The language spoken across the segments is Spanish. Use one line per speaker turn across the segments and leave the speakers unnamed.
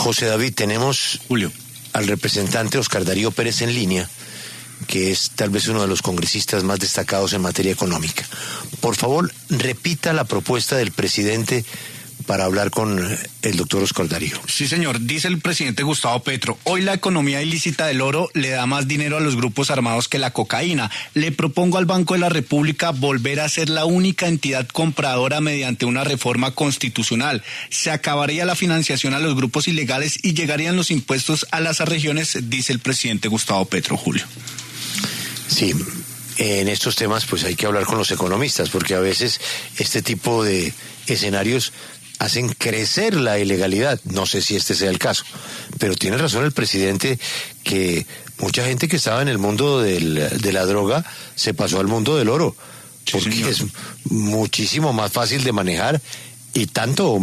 José David, tenemos
Julio
al representante Oscar Darío Pérez en línea, que es tal vez uno de los congresistas más destacados en materia económica. Por favor, repita la propuesta del presidente para hablar con el doctor Oscar Darío.
Sí, señor. Dice el presidente Gustavo Petro: hoy la economía ilícita del oro le da más dinero a los grupos armados que la cocaína. Le propongo al Banco de la República volver a ser la única entidad compradora mediante una reforma constitucional. Se acabaría la financiación a los grupos ilegales y llegarían los impuestos a las regiones, dice el presidente Gustavo Petro, Julio.
Sí, en estos temas pues hay que hablar con los economistas, porque a veces este tipo de escenarios hacen crecer la ilegalidad. No sé si este sea el caso, pero tiene razón el presidente que mucha gente que estaba en el mundo de la droga se pasó al mundo del oro, porque sí, es muchísimo más fácil de manejar y tanto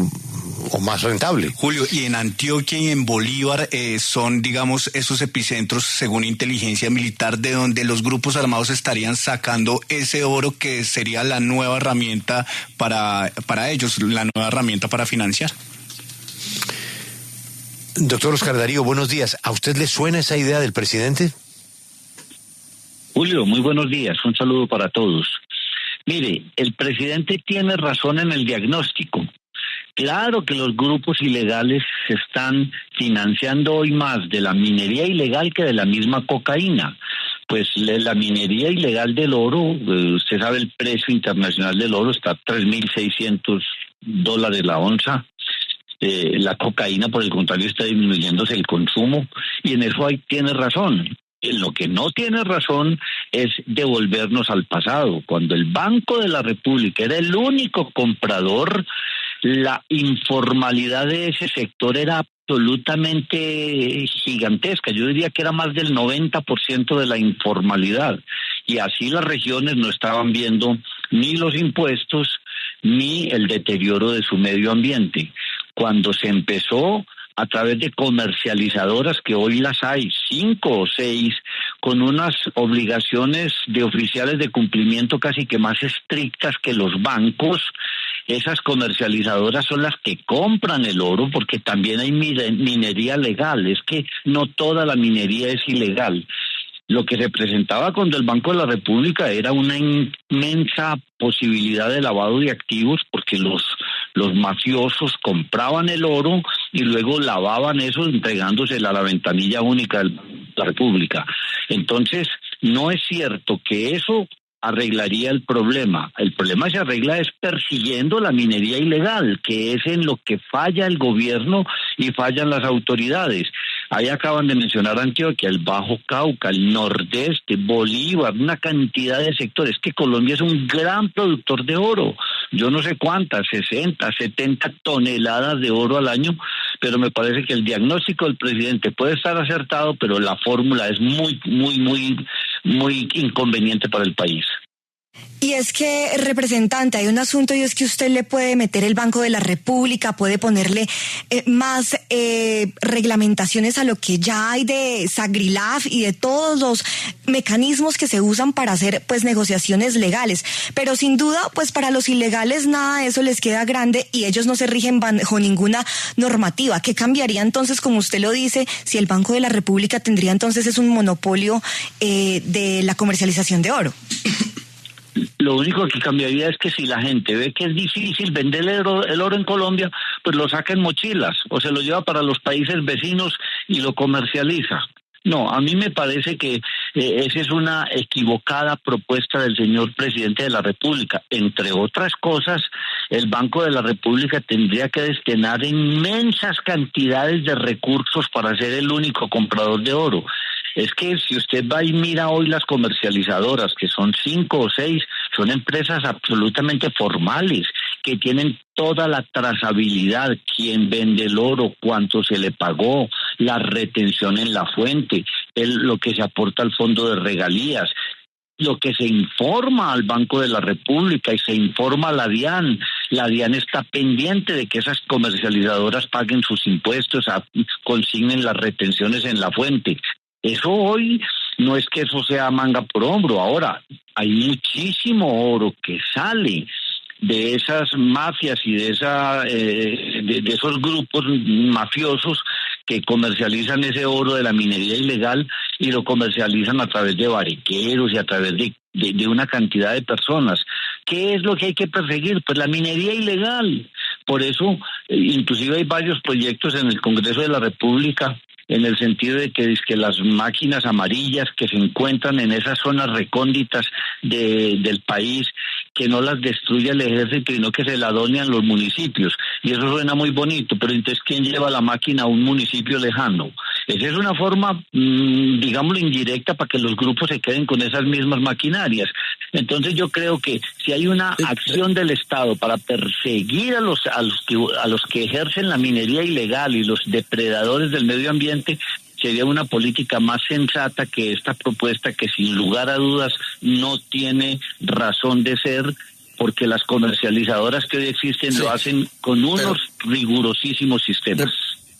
o más rentable.
Julio, y en Antioquia y en Bolívar son, digamos, esos epicentros, según inteligencia militar, de donde los grupos armados estarían sacando ese oro que sería la nueva herramienta para ellos, la nueva herramienta para financiar.
Doctor Oscar Darío, buenos días. ¿A usted le suena esa idea del presidente?
Julio, muy buenos días. Un saludo para todos. Mire, el presidente tiene razón en el diagnóstico. Claro que los grupos ilegales se están financiando hoy más de la minería ilegal que de la misma cocaína. Pues la minería ilegal del oro, usted sabe el precio internacional del oro, está a $3,600 la onza. La cocaína, por el contrario, está disminuyéndose el consumo, y en eso tiene razón. En lo que no tiene razón es devolvernos al pasado. Cuando el Banco de la República era el único comprador, la informalidad de ese sector era absolutamente gigantesca. Yo diría que era más del 90% de la informalidad. Y así las regiones no estaban viendo ni los impuestos ni el deterioro de su medio ambiente. Cuando se empezó a través de comercializadoras, que hoy las hay 5 o 6, con unas obligaciones de oficiales de cumplimiento casi que más estrictas que los bancos, esas comercializadoras son las que compran el oro, porque también hay minería legal. Es que no toda la minería es ilegal. Lo que se presentaba cuando el Banco de la República era una inmensa posibilidad de lavado de activos, porque los mafiosos compraban el oro y luego lavaban eso entregándosela a la ventanilla única de la República. Entonces, no es cierto que eso arreglaría el problema. El problema se arregla es persiguiendo la minería ilegal, que es en lo que falla el gobierno y fallan las autoridades. Ahí acaban de mencionar Antioquia, el Bajo Cauca, el Nordeste, Bolívar, una cantidad de sectores. Que Colombia es un gran productor de oro. Yo no sé cuántas, 60, 70 toneladas de oro al año, pero me parece que el diagnóstico del presidente puede estar acertado, pero la fórmula es muy inconveniente para el país.
Y es que, representante, hay un asunto, y es que usted le puede meter el Banco de la República, puede ponerle más reglamentaciones a lo que ya hay de Sagrilaf y de todos los mecanismos que se usan para hacer pues negociaciones legales, pero sin duda pues para los ilegales nada de eso les queda grande y ellos no se rigen bajo ninguna normativa. ¿Qué cambiaría entonces, como usted lo dice, si el Banco de la República tendría entonces es un monopolio de la comercialización de oro?
Lo único que cambiaría es que si la gente ve que es difícil vender el oro en Colombia, pues lo saca en mochilas o se lo lleva para los países vecinos y lo comercializa. No, a mí me parece que esa es una equivocada propuesta del señor presidente de la República. Entre otras cosas, el Banco de la República tendría que destinar inmensas cantidades de recursos para ser el único comprador de oro. Es que si usted va y mira hoy las comercializadoras, que son 5 o 6, son empresas absolutamente formales, que tienen toda la trazabilidad, quién vende el oro, cuánto se le pagó, la retención en la fuente, lo que se aporta al fondo de regalías, lo que se informa al Banco de la República y se informa a la DIAN. La DIAN está pendiente de que esas comercializadoras paguen sus impuestos, consignen las retenciones en la fuente. Eso hoy no es que eso sea manga por hombro. Ahora, hay muchísimo oro que sale de esas mafias y de esos grupos mafiosos que comercializan ese oro de la minería ilegal y lo comercializan a través de barriqueros y a través de una cantidad de personas. ¿Qué es lo que hay que perseguir? Pues la minería ilegal. Por eso, inclusive hay varios proyectos en el Congreso de la República en el sentido de que las máquinas amarillas que se encuentran en esas zonas recónditas del país, que no las destruya el ejército, sino que se la donen los municipios. Y eso suena muy bonito, pero entonces, ¿quién lleva la máquina a un municipio lejano? Esa es una forma, digámoslo, indirecta para que los grupos se queden con esas mismas maquinarias. Entonces yo creo que si hay una acción del Estado para perseguir a los que ejercen la minería ilegal y los depredadores del medio ambiente, sería una política más sensata que esta propuesta, que sin lugar a dudas no tiene razón de ser, porque las comercializadoras que hoy existen lo hacen con unos rigurosísimos sistemas.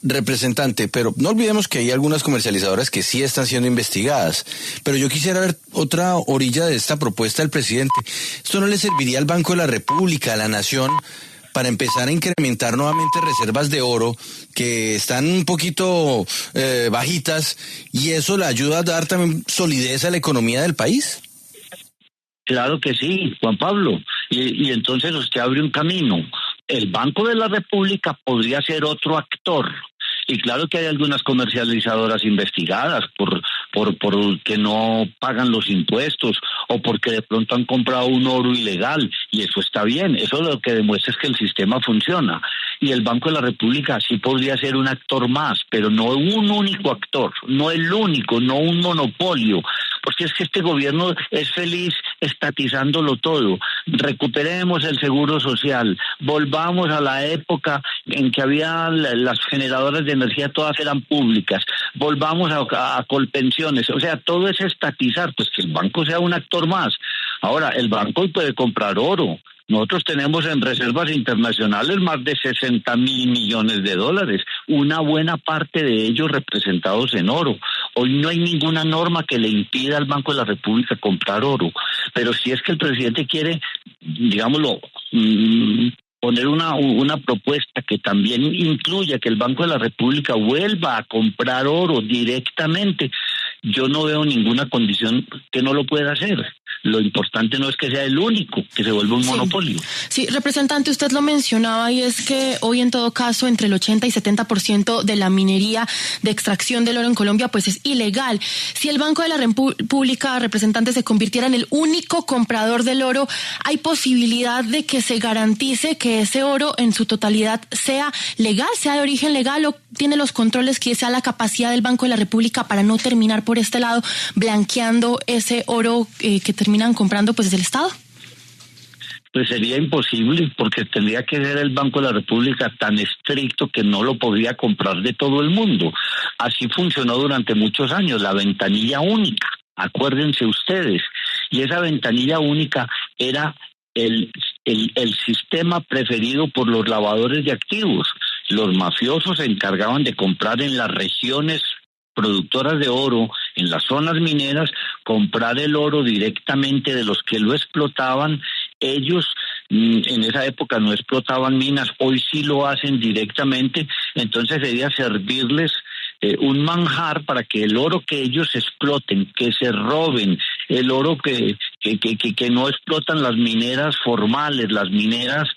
Representante, pero no olvidemos que hay algunas comercializadoras que sí están siendo investigadas, pero yo quisiera ver otra orilla de esta propuesta del presidente. ¿Esto no le serviría al Banco de la República, a la Nación, para empezar a incrementar nuevamente reservas de oro que están un poquito bajitas, y eso le ayuda a dar también solidez a la economía del país?
Claro que sí, Juan Pablo, y entonces usted abre un camino. El Banco de la República podría ser otro actor. Y claro que hay algunas comercializadoras investigadas por que no pagan los impuestos o porque de pronto han comprado un oro ilegal, y eso está bien, eso lo que demuestra es que el sistema funciona. Y el Banco de la República sí podría ser un actor más, pero no un único actor, no el único, no un monopolio, porque es que este gobierno es feliz estatizándolo todo. Recuperemos el seguro social, volvamos a la época en que había las generadoras de energía, todas eran públicas, volvamos a Colpensiones, o sea, todo es estatizar, pues que el banco sea un actor más. Ahora, el banco puede comprar oro. Nosotros tenemos en reservas internacionales más de 60,000 millones de dólares, una buena parte de ellos representados en oro. Hoy no hay ninguna norma que le impida al Banco de la República comprar oro, pero si es que el presidente quiere, digámoslo, poner una propuesta que también incluya que el Banco de la República vuelva a comprar oro directamente, yo no veo ninguna condición que no lo pueda hacer. Lo importante no es que sea el único, que se vuelva un monopolio.
Sí, representante, usted lo mencionaba, y es que hoy en todo caso entre el 80 y 70% de la minería de extracción del oro en Colombia pues es ilegal. Si el Banco de la República, representante, se convirtiera en el único comprador del oro, ¿hay posibilidad de que se garantice que ese oro en su totalidad sea legal, sea de origen legal, o tiene los controles que sea la capacidad del Banco de la República para no terminar por este lado blanqueando ese oro que terminan comprando pues desde el Estado?
Pues sería imposible, porque tendría que ser el Banco de la República tan estricto que no lo podría comprar de todo el mundo. Así funcionó durante muchos años, la ventanilla única, acuérdense ustedes, y esa ventanilla única era el sistema preferido por los lavadores de activos. Los mafiosos se encargaban de comprar en las regiones productoras de oro, en las zonas mineras, comprar el oro directamente de los que lo explotaban. Ellos en esa época no explotaban minas, hoy sí lo hacen directamente, entonces sería servirles un manjar para que el oro que ellos exploten, que se roben, el oro que no explotan las mineras formales, las mineras,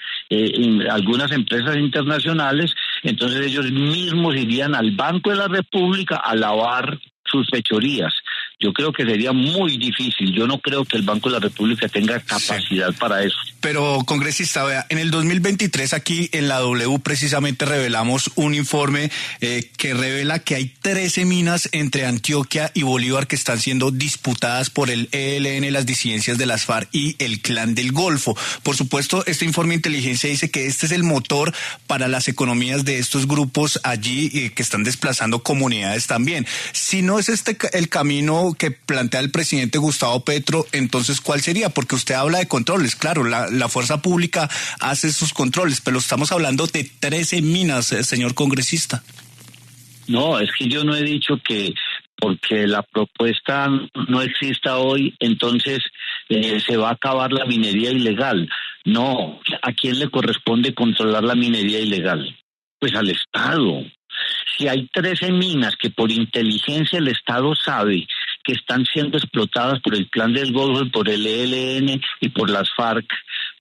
algunas empresas internacionales, entonces ellos mismos irían al Banco de la República a lavar sus fechorías. Yo creo que sería muy difícil. Yo no creo que el Banco de la República tenga capacidad para eso.
Pero, congresista, vea, en el 2023 aquí en la W precisamente revelamos un informe que revela que hay 13 minas entre Antioquia y Bolívar que están siendo disputadas por el ELN, las disidencias de las FARC y el Clan del Golfo. Por supuesto, este informe de inteligencia dice que este es el motor para las economías de estos grupos allí que están desplazando comunidades también. Si no es este el camino que plantea el presidente Gustavo Petro, entonces ¿cuál sería? Porque usted habla de controles, claro, la fuerza pública hace sus controles, pero estamos hablando de 13 minas, señor congresista.
No, es que yo no he dicho que porque la propuesta no exista hoy, entonces se va a acabar la minería ilegal. No, ¿a quién le corresponde controlar la minería ilegal? Pues al Estado. Si si hay 13 minas que por inteligencia el Estado sabe que están siendo explotadas por el Clan del Golfo, por el ELN y por las FARC,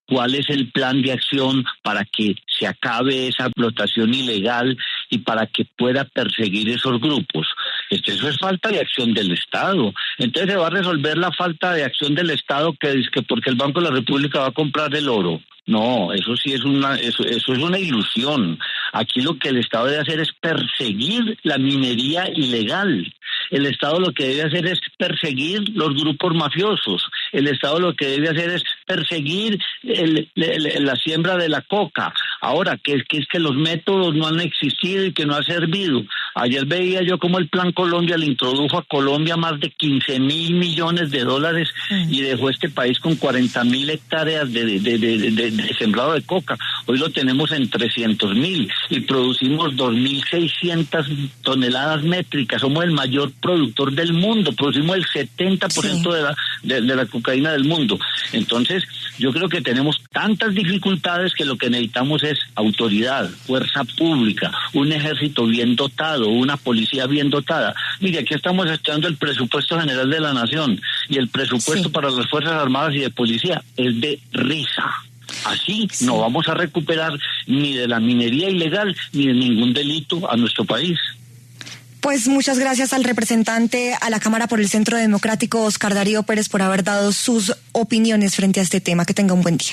¿cuál es el plan de acción para que se acabe esa explotación ilegal y para que pueda perseguir esos grupos? Eso es falta de acción del Estado. Entonces se va a resolver la falta de acción del Estado que es que porque el Banco de la República va a comprar el oro. No, eso sí es eso es una ilusión. Aquí lo que el Estado debe hacer es perseguir la minería ilegal. El Estado lo que debe hacer es perseguir los grupos mafiosos. El Estado lo que debe hacer es perseguir la siembra de la coca. Ahora, que es que los métodos no han existido y que no ha servido. Ayer veía yo cómo el Plan Colombia le introdujo a Colombia más de 15.000 millones de dólares y dejó este país con 40.000 hectáreas de sembrado de coca. Hoy lo tenemos en 300.000 y producimos 2.600 toneladas métricas. Somos el mayor productor del mundo, producimos el 70% de la cocaína del mundo. Entonces, yo creo que tenemos tantas dificultades que lo que necesitamos es autoridad, fuerza pública, un ejército bien dotado, una policía bien dotada. Mire, aquí estamos estudiando el presupuesto general de la nación y el presupuesto para las Fuerzas Armadas y de Policía es de risa. Así no vamos a recuperar ni de la minería ilegal ni de ningún delito a nuestro país.
Pues muchas gracias al representante a la Cámara por el Centro Democrático, Oscar Darío Pérez, por haber dado sus opiniones frente a este tema. Que tenga un buen día.